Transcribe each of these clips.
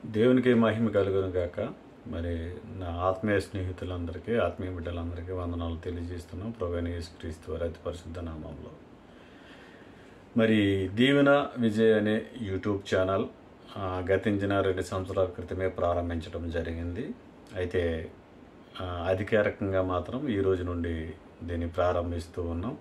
దేవునికి మహిమ కలుగును గాక. మరి నా ఆత్మీయ స్నేహితులందరికీ, ఆత్మీయ బిడ్డలందరికీ వందనాలు తెలియజేస్తున్నాం ప్రభువైన యేసుక్రీస్తు వారి అతి పరిశుద్ధ నామంలో. మరి దీవెన విజయ్ అనే యూట్యూబ్ ఛానల్ గతించిన 2 సంవత్సరాల క్రితమే ప్రారంభించడం జరిగింది. అయితే అధికారికంగా మాత్రం ఈ రోజు నుండి దీన్ని ప్రారంభిస్తూ ఉన్నాం.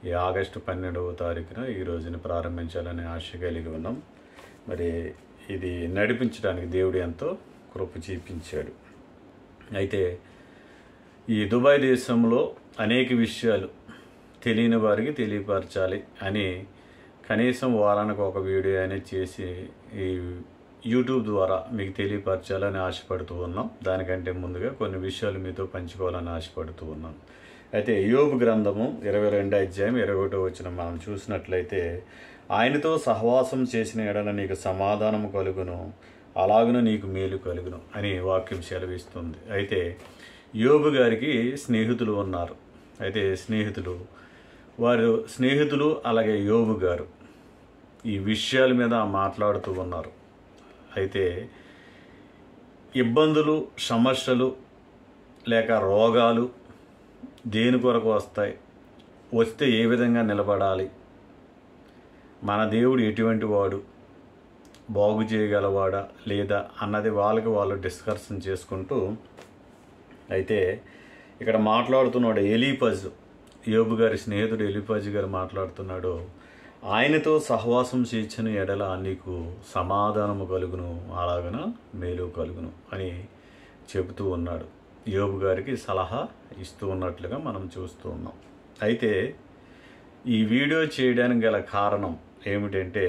ఈ ఆగస్టు 12వ తారీఖున ఈ రోజుని ప్రారంభించాలని ఆశ కలిగి ఉన్నాం. మరి ఇది నడిపించడానికి దేవుడు ఎంతో కృప చూపించాడు. అయితే ఈ దుబాయ్ దేశంలో అనేక విషయాలు తెలియని వారికి తెలియపరచాలి అని కనీసం వారానికి ఒక వీడియో అనేది చేసి ఈ యూట్యూబ్ ద్వారా మీకు తెలియపరచాలని ఆశపడుతూ ఉన్నాం. దానికంటే ముందుగా కొన్ని విషయాలు మీతో పంచుకోవాలని ఆశపడుతూ ఉన్నాం. అయితే యోబు గ్రంథము 22వ అధ్యాయం 21వ వచనం మనం చూసినట్లయితే, ఆయనతో సహవాసం చేసిన ఎడల నీకు సమాధానము కలుగును, అలాగున నీకు మేలు కలుగును అని వాక్యం సెలవిస్తుంది. అయితే యోబు గారికి స్నేహితులు ఉన్నారు. అయితే వారు స్నేహితులు అలాగే యోబు గారు ఈ విషయాల మీద మాట్లాడుతూ ఉన్నారు. అయితే ఇబ్బందులు, సమస్యలు లేక రోగాలు దేని కొరకు వస్తాయి, వస్తే ఏ విధంగా నిలబడాలి, మన దేవుడు ఎటువంటి వాడు, బాగు చేయగలవాడా లేదా అన్నది వాళ్ళు డిస్కషన్ చేసుకుంటూ, అయితే ఇక్కడ మాట్లాడుతున్నాడు ఎలీఫజు, యోబు గారి స్నేహితుడు ఎలీఫజు గారు మాట్లాడుతున్నాడు. ఆయనతో సహవాసం చేసిన ఎడల నీకు సమాధానము కలుగును, అలాగన మేలు కలుగును అని చెబుతూ ఉన్నాడు. యోబు గారికి సలహా ఇస్తూ ఉన్నట్లుగా మనం చూస్తూ ఉన్నాం. అయితే ఈ వీడియో చేయడానికి గల కారణం ఏమిటంటే,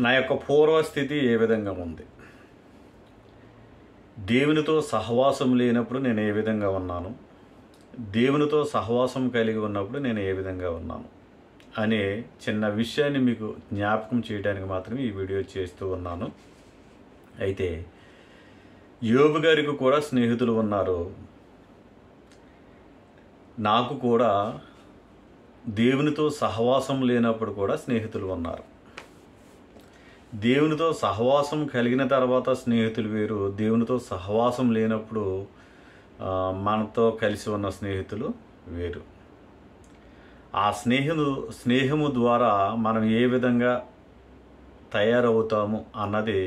నా యొక్క పూర్వస్థితి ఏ విధంగా ఉంది, దేవునితో సహవాసం లేనప్పుడు నేను ఏ విధంగా ఉన్నాను, దేవునితో సహవాసం కలిగి ఉన్నప్పుడు నేను ఏ విధంగా ఉన్నాను అనే చిన్న విషయాన్ని మీకు జ్ఞాపకం చేయడానికి మాత్రమే ఈ వీడియో చేస్తూ ఉన్నాను. అయితే యోబు గారికి కూడా స్నేహితులు ఉన్నారు. నాకు కూడా దేవునితో సహవాసం లేనప్పుడు కూడా స్నేహితులు ఉన్నారు. దేవునితో సహవాసం కలిగిన తర్వాత స్నేహితులు వేరు, దేవునితో సహవాసం లేనప్పుడు మనతో కలిసి ఉన్న స్నేహితులు వేరు. ఆ స్నేహము ద్వారా మనం ఏ విధంగా తయారవుతాము అన్నది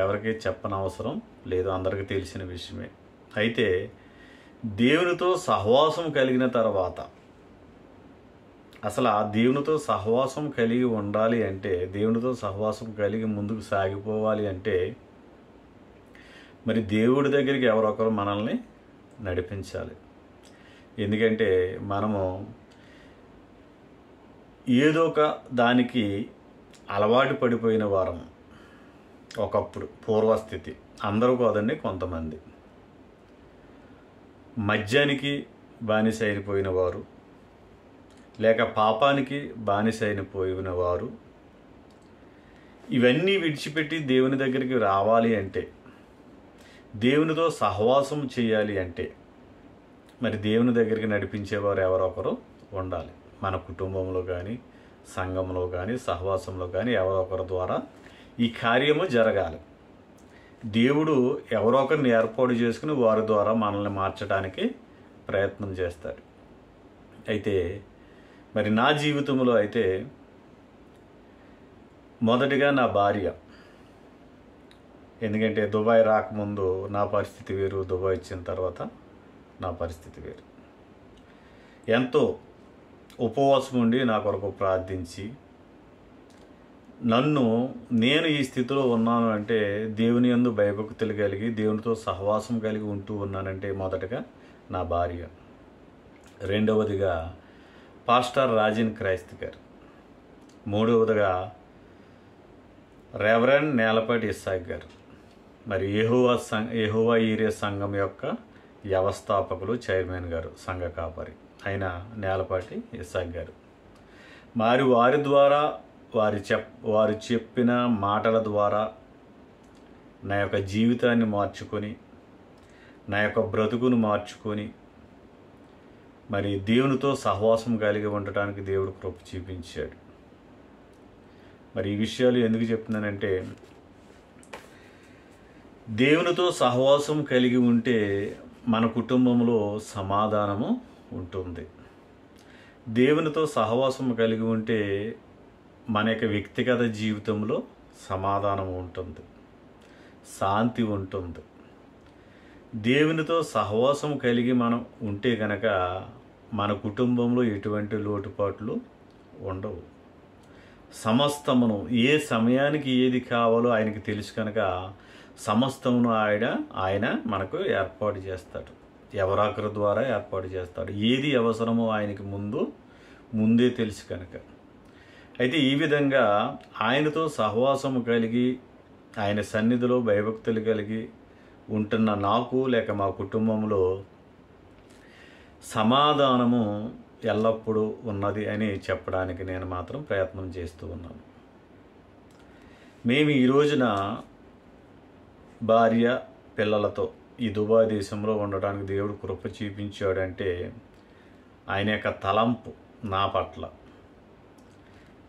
ఎవరికి చెప్పనవసరం లేదు, అందరికీ తెలిసిన విషయమే. అయితే దేవునితో సహవాసం కలిగిన తర్వాత, అసలు ఆ దేవునితో సహవాసం కలిగి ఉండాలి అంటే, దేవునితో సహవాసం కలిగి ముందుకు సాగిపోవాలి అంటే, మరి దేవుడి దగ్గరికి ఎవరొకరు మనల్ని నడిపించాలి. ఎందుకంటే మనము ఏదో ఒక దానికి అలవాటు పడిపోయిన వారం ఒకప్పుడు, పూర్వస్థితి. అందరూ కాదండి, కొంతమంది మద్యానికి బానిస అయిపోయిన వారు, లేక పాపానికి బానిస అయిపోయిన వారు, ఇవన్నీ విడిచిపెట్టి దేవుని దగ్గరికి రావాలి అంటే, దేవునితో సహవాసం చేయాలి అంటే, మరి దేవుని దగ్గరికి నడిపించేవారు ఎవరొకరు ఉండాలి. మన కుటుంబంలో కానీ, సంఘంలో కానీ, సహవాసంలో కానీ ఎవరొకరి ద్వారా ఈ కార్యము జరగాలి. దేవుడు ఎవరొకరిని ఏర్పాటు చేసుకుని వారి ద్వారా మనల్ని మార్చడానికి ప్రయత్నం చేస్తాడు. అయితే మరి నా జీవితంలో అయితే మొదటిగా నా భార్య. ఎందుకంటే దుబాయ్ రాకముందు నా పరిస్థితి వేరు, దుబాయ్ వచ్చిన తర్వాత నా పరిస్థితి వేరు. ఎంతో ఉపవాసం ఉండి నా కొరకు ప్రార్థించి, నేను ఈ స్థితిలో ఉన్నాను అంటే దేవుని యందు భయభక్తులు కలిగి దేవునితో సహవాసం కలిగి ఉంటూ ఉన్నానంటే మొదటగా నా భార్య, రెండవదిగా పాస్టర్ రాజిన్ క్రైస్త్ గారు, మూడవదిగా రెవరెండ్ నేలపాటి ఇస్సాక్ గారు, మరి యెహోవా ఈరే సంఘం యొక్క వ్యవస్థాపకులు, చైర్మన్ గారు, సంఘ కాపరి అయిన నేలపాటి ఇస్సాక్ గారు. మరి వారి ద్వారా వారు చెప్పిన మాటల ద్వారా నా యొక్క జీవితాన్ని మార్చుకొని, నా యొక్క బ్రతుకును మార్చుకొని, మరి దేవునితో సహవాసం కలిగి ఉండటానికి దేవుడు కృప చూపించాడు. మరి ఈ విషయాలు ఎందుకు చెప్తున్నానంటే, దేవునితో సహవాసం కలిగి ఉంటే మన కుటుంబంలో సమాధానము ఉంటుంది. దేవునితో సహవాసం కలిగి ఉంటే మన యొక్క వ్యక్తిగత జీవితంలో సమాధానం ఉంటుంది, శాంతి ఉంటుంది. దేవునితో సహవాసం కలిగి మనం ఉంటే కనుక మన కుటుంబంలో ఎటువంటి లోటుపాట్లు ఉండవు. సమస్తమును ఏ సమయానికి ఏది కావాలో ఆయనకి తెలుసు కనుక సమస్తమును ఆయన మనకు ఏర్పాటు చేస్తాడు. ఎవరాకరి ద్వారా ఏర్పాటు చేస్తాడు. ఏది అవసరమో ఆయనకి ముందే తెలుసు కనుక. అయితే ఈ విధంగా ఆయనతో సహవాసము కలిగి ఆయన సన్నిధిలో భయభక్తులు కలిగి ఉంటున్న నాకు లేక మా కుటుంబంలో సమాధానము ఎల్లప్పుడూ ఉన్నది అని చెప్పడానికి నేను మాత్రం ప్రయత్నం చేస్తూ ఉన్నాను. మేము ఈ రోజున భార్య పిల్లలతో ఈ దుబాయ్ దేశంలో ఉండడానికి దేవుడు కృప చూపించాడంటే ఆయన యొక్క తలంపు నా పట్ల.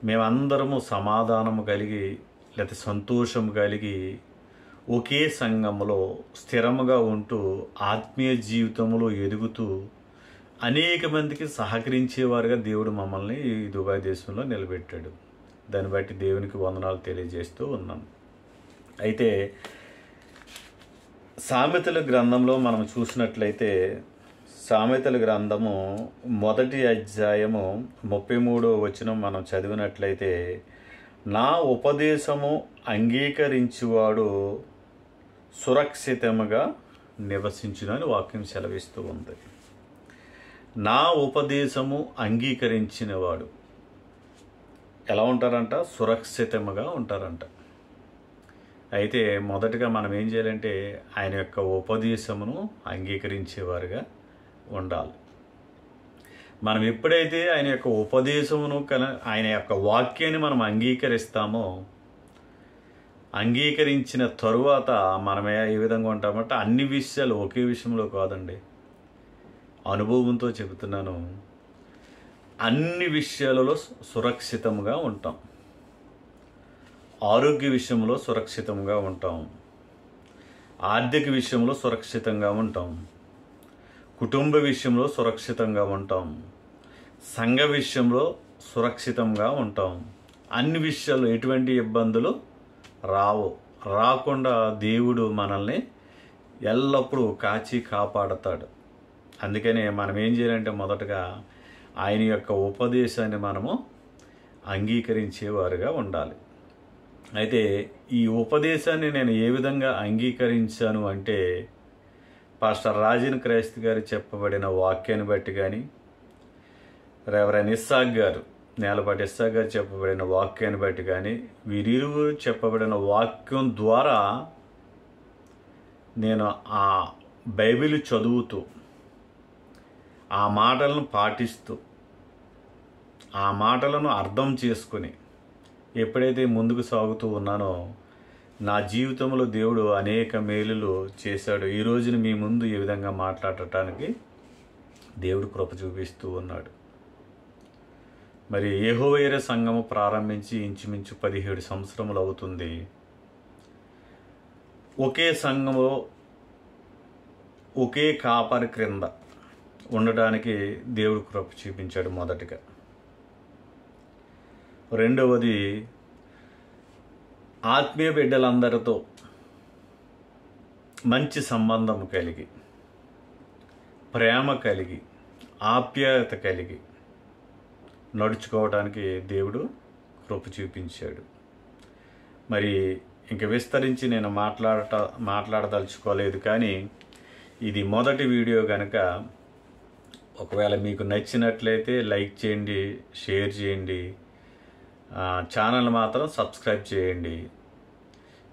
మేమందరము సమాధానము కలిగి లేకపోతే సంతోషం కలిగి ఒకే సంఘంలో స్థిరముగా ఉంటూ ఆత్మీయ జీవితంలో ఎదుగుతూ అనేక మందికి సహకరించేవారుగా దేవుడు మమ్మల్ని ఈ దుబాయ్ దేశంలో నిలబెట్టాడు. దాన్ని బట్టి దేవునికి వందనాలు తెలియజేస్తూ ఉన్నాను. అయితే సామెతల గ్రంథంలో మనం చూసినట్లయితే సామెతల గ్రంథము 1వ అధ్యాయము 33వ వచనం మనం చదివినట్లయితే, నా ఉపదేశము అంగీకరించువాడు సురక్షితముగా నివసించునని వాక్యం సెలవిస్తూ ఉంది. నా ఉపదేశము అంగీకరించినవాడు ఎలా ఉంటారంట? సురక్షితముగా ఉంటారంట. అయితే మొదటగా మనం ఏం చేయాలంటే ఆయన యొక్క ఉపదేశమును అంగీకరించేవారుగా ఉండాలి. మనం ఎప్పుడైతే ఆయన యొక్క ఉపదేశమును ఆయన యొక్క వాక్యాన్ని మనం అంగీకరిస్తామో, అంగీకరించిన తరువాత మనం ఏ విధంగా ఉంటామంటే అన్ని విషయాలు ఒకే విషయంలో కాదండి, అనుభవంతో చెబుతున్నాను, అన్ని విషయాలలో సురక్షితంగా ఉంటాం. ఆరోగ్య విషయంలో సురక్షితంగా ఉంటాం, ఆర్థిక విషయంలో సురక్షితంగా ఉంటాం, కుటుంబ విషయంలో సురక్షితంగా ఉంటాం, సంఘ విషయంలో సురక్షితంగా ఉంటాం. అన్ని విషయాల్లో ఎటువంటి ఇబ్బందులు రాకుండా దేవుడు మనల్ని ఎల్లప్పుడూ కాచి కాపాడతాడు. అందుకనే మనం ఏం చేయాలంటే మొదటగా ఆయన యొక్క ఉపదేశాన్ని మనము అంగీకరించేవారుగా ఉండాలి. అయితే ఈ ఉపదేశాన్ని నేను ఏ విధంగా అంగీకరించాను అంటే, పాస్టర్ రాజన్ క్రైస్త్ గారు చెప్పబడిన వాక్యాన్ని బట్టి కానీ, రెవరెండ్ ఇస్సాక్ గారు నేలపాటి ఇస్సాక్ గారు చెప్పబడిన వాక్యాన్ని బట్టి కానీ, వీరిరువురు చెప్పబడిన వాక్యం ద్వారా నేను ఆ బైబిల్ చదువుతూ ఆ మాటలను పాటిస్తూ ఆ మాటలను అర్థం చేసుకుని ఎప్పుడైతే ముందుకు సాగుతూ ఉన్నానో నా జీవితంలో దేవుడు అనేక మేలులు చేశాడు. ఈ రోజున మీ ముందు ఈ విధంగా మాట్లాడటానికి దేవుడు కృప చూపిస్తూ ఉన్నాడు. మరి యెహోవా సంఘము ప్రారంభించి ఇంచుమించు 17 సంవత్సరములు అవుతుంది. ఒకే సంఘంలో ఒకే కాపరి క్రింద ఉండడానికి దేవుడు కృప చూపించాడు మొదటిగా. రెండవది, ఆత్మీయ బిడ్డలందరితో మంచి సంబంధం కలిగి, ప్రేమ కలిగి, ఆప్యాయత కలిగి నడుచుకోవడానికి దేవుడు కృప చూపించాడు. మరి ఇంక విస్తరించి నేను మాట్లాడదలుచుకోలేదు, కానీ ఇది మొదటి వీడియో కనుక ఒకవేళ మీకు నచ్చినట్లయితే లైక్ చేయండి, షేర్ చేయండి, ఛానల్ మాత్రం సబ్స్క్రైబ్ చేయండి.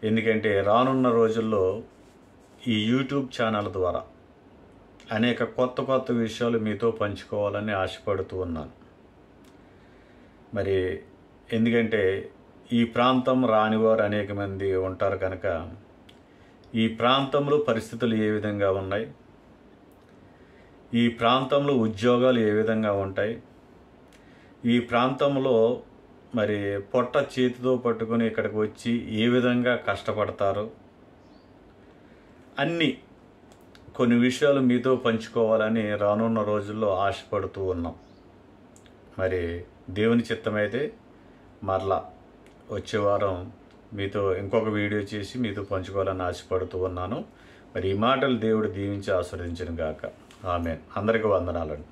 ఎందుకంటే రానున్న రోజుల్లో ఈ యూట్యూబ్ ఛానల్ ద్వారా అనేక కొత్త విషయాలు మీతో పంచుకోవాలని ఆశపడుతూ ఉన్నాను. మరి ఎందుకంటే ఈ ప్రాంతం రానివారు అనేక మంది ఉంటారు కనుక ఈ ప్రాంతంలో పరిస్థితులు ఏ విధంగా ఉన్నాయి, ఈ ప్రాంతంలో ఉద్యోగాలు ఏ విధంగా ఉంటాయి, ఈ ప్రాంతంలో మరి పొట్ట చేతితో పట్టుకొని ఇక్కడికి వచ్చి ఏ విధంగా కష్టపడతారో కొన్ని విషయాలు మీతో పంచుకోవాలని రానున్న రోజుల్లో ఆశపడుతూ ఉన్నాం. మరి దేవుని చిత్తమైతే మరలా వచ్చే వారం మీతో ఇంకొక వీడియో చేసి మీతో పంచుకోవాలని ఆశపడుతూ ఉన్నాను. మరి ఈ మాటలు దేవుడు దీవించి ఆశీర్వదించును గాక. ఆమేన్. అందరికీ వందనాలండి.